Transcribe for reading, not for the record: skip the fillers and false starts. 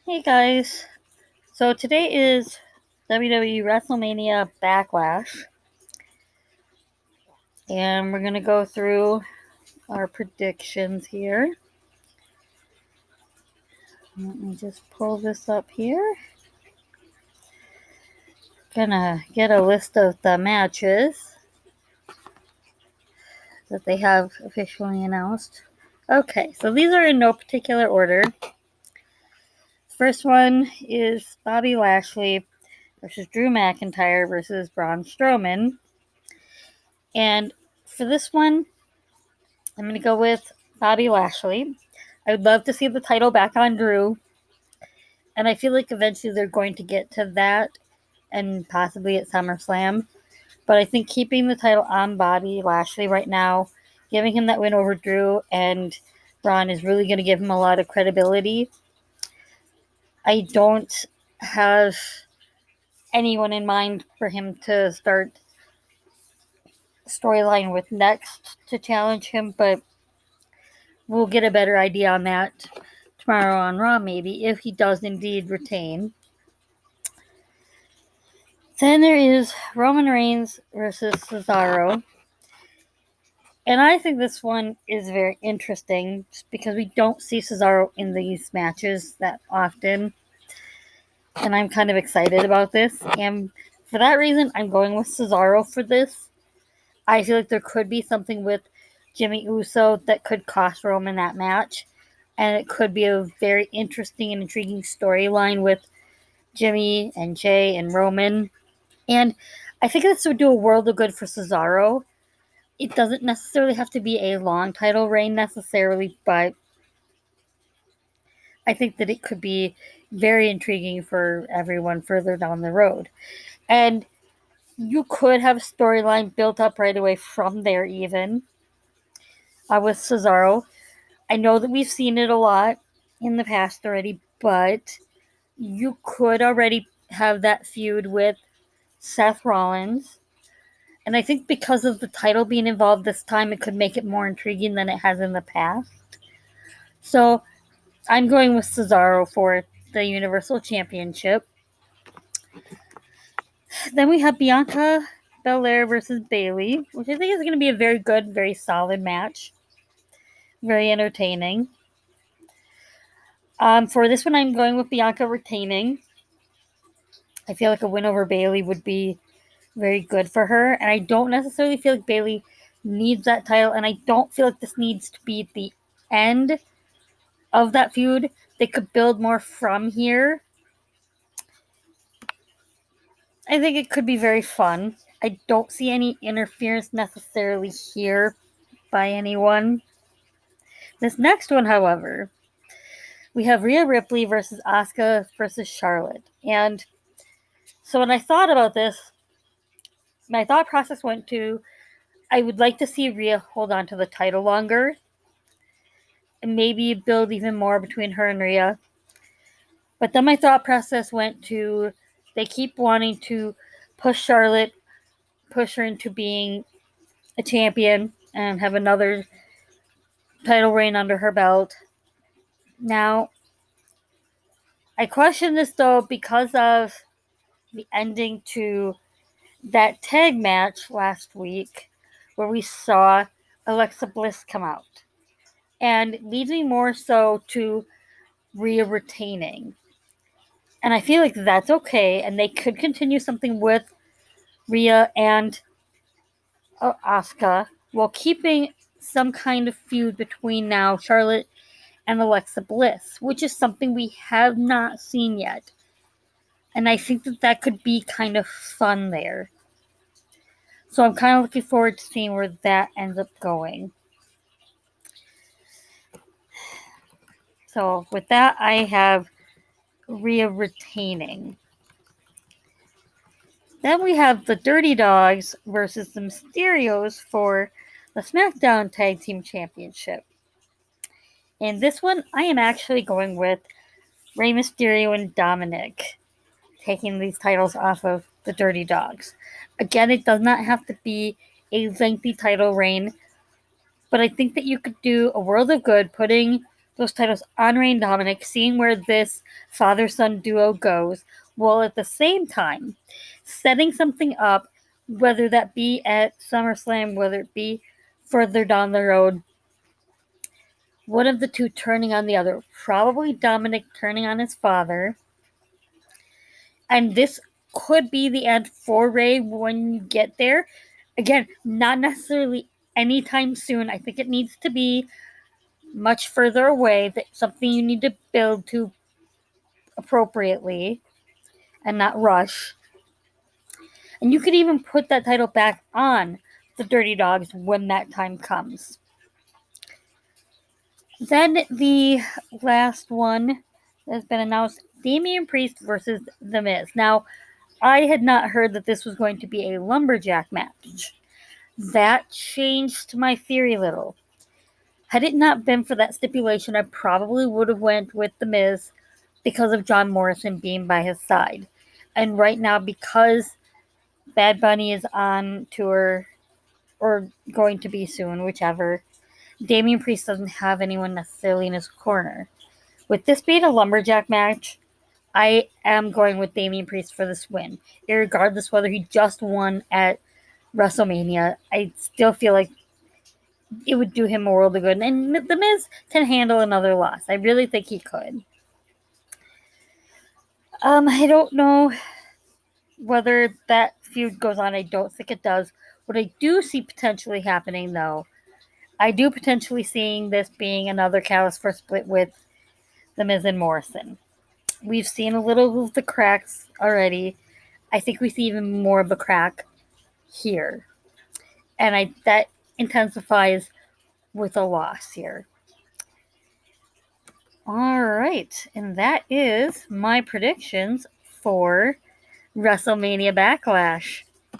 Hey guys, so today is WWE Wrestlemania Backlash, and we're going to go through our predictions here. Let me just pull this up here. Gonna get a list of the matches that they have officially announced. Okay, so these are in no particular order. First one is Bobby Lashley versus Drew McIntyre versus Braun Strowman. And for this one, I'm going to go with Bobby Lashley. I would love to see the title back on Drew. And I feel like eventually they're going to get to that and possibly at SummerSlam. But I think keeping the title on Bobby Lashley right now, giving him that win over Drew and Braun is really going to give him a lot of credibility. I don't have anyone in mind for him to start storyline with next to challenge him, but we'll get a better idea on that tomorrow on Raw, maybe, if he does indeed retain. Then there is Roman Reigns versus Cesaro. And I think this one is very interesting just because we don't see Cesaro in these matches that often. And I'm kind of excited about this. And for that reason, I'm going with Cesaro for this. I feel like there could be something with Jimmy Uso that could cost Roman that match. And it could be a very interesting and intriguing storyline with Jimmy and Jay and Roman. And I think this would do a world of good for Cesaro. It doesn't necessarily have to be a long title reign necessarily, but I think that it could be very intriguing for everyone further down the road. And you could have a storyline built up right away from there even with Cesaro. I know that we've seen it a lot in the past already, but you could already have that feud with Seth Rollins. And I think because of the title being involved this time, it could make it more intriguing than it has in the past. So I'm going with Cesaro for the Universal Championship. Then we have Bianca Belair versus Bayley, which I think is going to be a very good, very solid match. Very entertaining. For this one, I'm going with Bianca retaining. I feel like a win over Bayley would be very good for her. And I don't necessarily feel like Bayley needs that title. And I don't feel like this needs to be the end of that feud. They could build more from here. I think it could be very fun. I don't see any interference necessarily here by anyone. This next one, however, we have Rhea Ripley versus Asuka versus Charlotte. And so when I thought about this, my thought process went to I would like to see Rhea hold on to the title longer and maybe build even more between her and Rhea. But then my thought process went to they keep wanting to push Charlotte, push her into being a champion and have another title reign under her belt. Now, I question this though because of the ending to that tag match last week where we saw Alexa Bliss come out. And leads me more so to Rhea retaining. And I feel like that's okay. And they could continue something with Rhea and Asuka while keeping some kind of feud between now Charlotte and Alexa Bliss, which is something we have not seen yet. And I think that that could be kind of fun there. So I'm kind of looking forward to seeing where that ends up going. So with that, I have Rhea retaining. Then we have the Dirty Dogs versus the Mysterios for the SmackDown Tag Team Championship. In this one, I am actually going with Rey Mysterio and Dominic taking these titles off of the Dirty Dogs. Again, it does not have to be a lengthy title reign, but I think that you could do a world of good putting those titles, Andre and Dominic, seeing where this father-son duo goes, while at the same time setting something up, whether that be at SummerSlam, whether it be further down the road, one of the two turning on the other. Probably Dominic turning on his father. And this could be the end for Ray when you get there. Again, not necessarily anytime soon. I think it needs to be much further away, that something you need to build to appropriately and not rush. And you could even put that title back on the Dirty Dogs when that time comes. Then the last one that has been announced, Damian Priest versus The Miz. Now, I had not heard that this was going to be a lumberjack match. That changed my theory a little. Had it not been for that stipulation, I probably would have went with The Miz because of John Morrison being by his side. And right now, because Bad Bunny is on tour, or going to be soon, whichever, Damian Priest doesn't have anyone necessarily in his corner. With this being a lumberjack match, I am going with Damian Priest for this win. Regardless whether he just won at WrestleMania, I still feel like it would do him a world of good. And The Miz can handle another loss. I really think he could. I don't know whether that feud goes on. I don't think it does. What I do see potentially happening, though, I do potentially seeing this being another catalyst for split with The Miz and Morrison. We've seen a little of the cracks already. I think we see even more of a crack here. And that intensifies with a loss here. All right. And that is my predictions for WrestleMania Backlash.